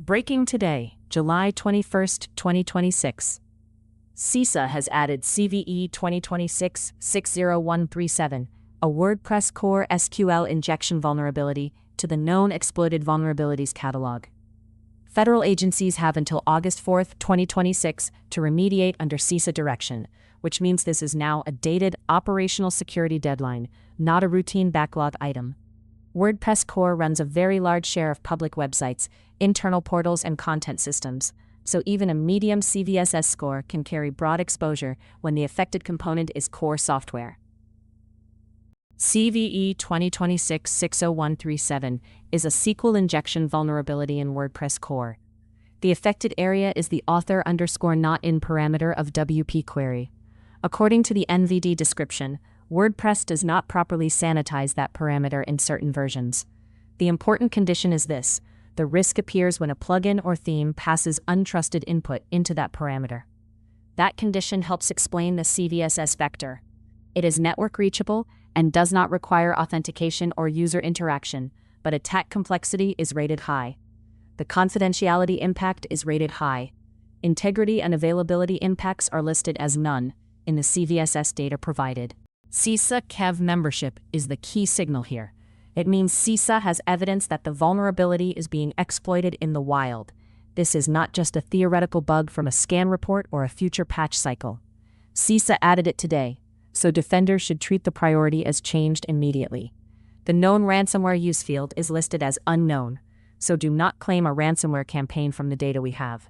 Breaking today, July 21st, 2026. CISA has added CVE 2026-60137, a WordPress Core SQL injection vulnerability, to the Known Exploited Vulnerabilities catalog. Federal agencies have until August 4, 2026 to remediate under CISA direction, which means this is now a dated operational security deadline, not a routine backlog item. WordPress Core runs a very large share of public websites, internal portals, and content systems, so even a medium CVSS score can carry broad exposure when the affected component is core software. CVE 2026-60137 is a SQL injection vulnerability in WordPress Core. The affected area is the author_not_in parameter of WP query. According to the NVD description, WordPress does not properly sanitize that parameter in certain versions. The important condition is this: the risk appears when a plugin or theme passes untrusted input into that parameter. That condition helps explain the CVSS vector. It is network reachable and does not require authentication or user interaction, but attack complexity is rated high. The confidentiality impact is rated high. Integrity and availability impacts are listed as none in the CVSS data provided. CISA KEV membership is the key signal here. It means CISA has evidence that the vulnerability is being exploited in the wild. This is not just a theoretical bug from a scan report or a future patch cycle. CISA added it today, so defenders should treat the priority as changed immediately. The known ransomware use field is listed as unknown, so do not claim a ransomware campaign from the data we have.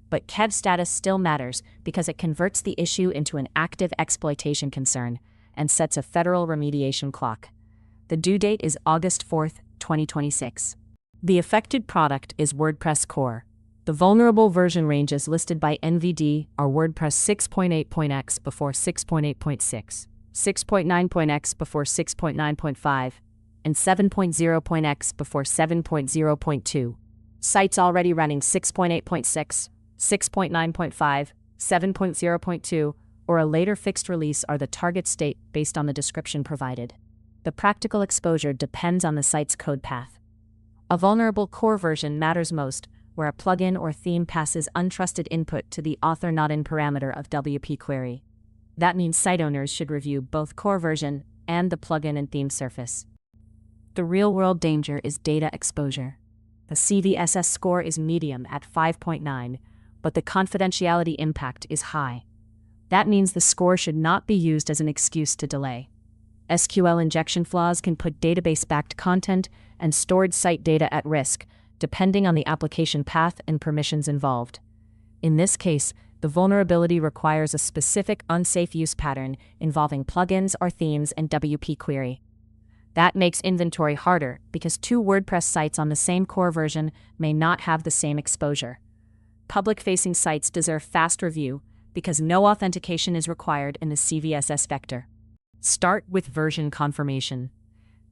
But KEV status still matters because it converts the issue into an active exploitation concern and sets a federal remediation clock. The due date is August 4, 2026. The affected product is WordPress Core. The vulnerable version ranges listed by NVD are WordPress 6.8.x before 6.8.6, 6.9.x before 6.9.5, and 7.0.x before 7.0.2. Sites already running 6.8.6, 6.9.5, 7.0.2, or a later fixed release are the target state based on the description provided. The practical exposure depends on the site's code path. A vulnerable core version matters most where a plugin or theme passes untrusted input to the author_not_in parameter of WP query. That means site owners should review both core version and the plugin and theme surface. The real-world danger is data exposure. The CVSS score is medium at 5.9, but the confidentiality impact is high. That means the score should not be used as an excuse to delay. SQL injection flaws can put database-backed content and stored site data at risk, depending on the application path and permissions involved. In this case, the vulnerability requires a specific unsafe use pattern involving plugins or themes and WP query. That makes inventory harder because two WordPress sites on the same core version may not have the same exposure. Public-facing sites deserve fast review because no authentication is required in the CVSS vector. Start with version confirmation.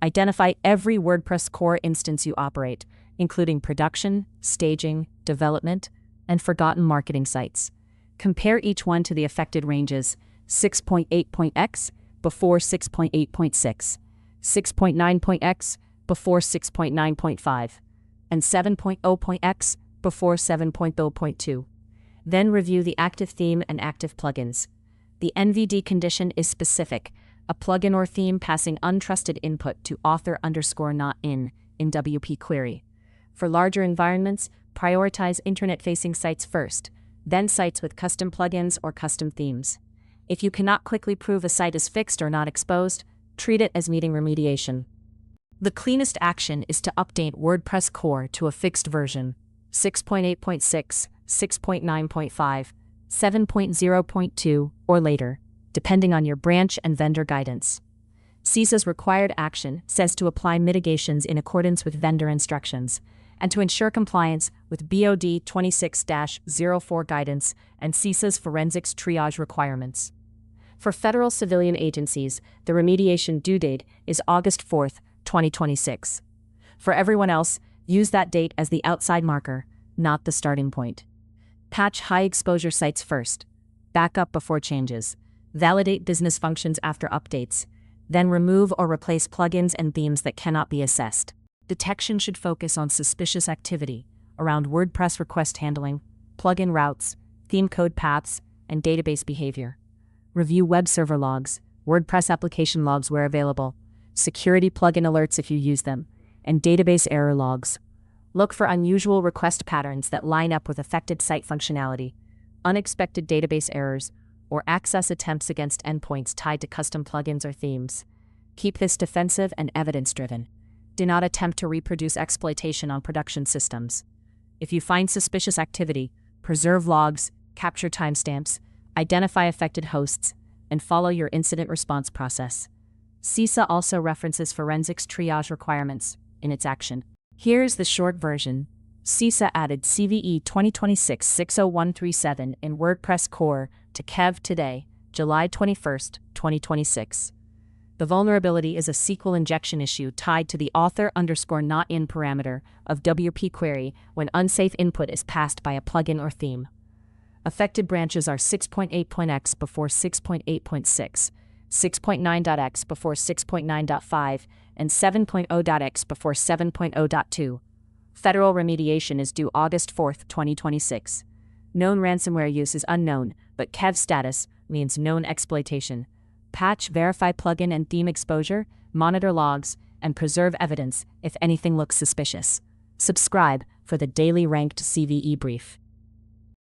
Identify every WordPress Core instance you operate, including production, staging, development, and forgotten marketing sites. Compare each one to the affected ranges: 6.8.x before 6.8.6, 6.9.x before 6.9.5, and 7.0.x before 7.0.2. Then review the active theme and active plugins. The NVD condition is specific: a plugin or theme passing untrusted input to author_not_in WP query. For larger environments, prioritize internet-facing sites first, then sites with custom plugins or custom themes. If you cannot quickly prove a site is fixed or not exposed, treat it as needing remediation. The cleanest action is to update WordPress Core to a fixed version, 6.8.6, 6.9.5, 7.0.2, or later, depending on your branch and vendor guidance. CISA's required action says to apply mitigations in accordance with vendor instructions, and to ensure compliance with BOD 26-04 guidance and CISA's forensics triage requirements. For federal civilian agencies, the remediation due date is August 4, 2026. For everyone else, use that date as the outside marker, not the starting point. Patch high-exposure sites first. Back up before changes. Validate business functions after updates. Then remove or replace plugins and themes that cannot be assessed. Detection should focus on suspicious activity, around WordPress request handling, plugin routes, theme code paths, and database behavior. Review web server logs, WordPress application logs where available, security plugin alerts if you use them, and database error logs. Look for unusual request patterns that line up with affected site functionality, unexpected database errors, or access attempts against endpoints tied to custom plugins or themes. Keep this defensive and evidence-driven. Do not attempt to reproduce exploitation on production systems. If you find suspicious activity, preserve logs, capture timestamps, identify affected hosts, and follow your incident response process. CISA also references forensics triage requirements in its action. Here's the short version. CISA added CVE 2026-60137 in WordPress Core to KEV today, July 21, 2026. The vulnerability is a SQL injection issue tied to the author_not_in parameter of WP query when unsafe input is passed by a plugin or theme. Affected branches are 6.8.x before 6.8.6, 6.9.x before 6.9.5, and 7.0.x before 7.0.2. Federal remediation is due August 4, 2026. Known ransomware use is unknown, but KEV status means known exploitation. Patch, verify plugin and theme exposure, monitor logs, and preserve evidence if anything looks suspicious. Subscribe for the daily ranked CVE brief.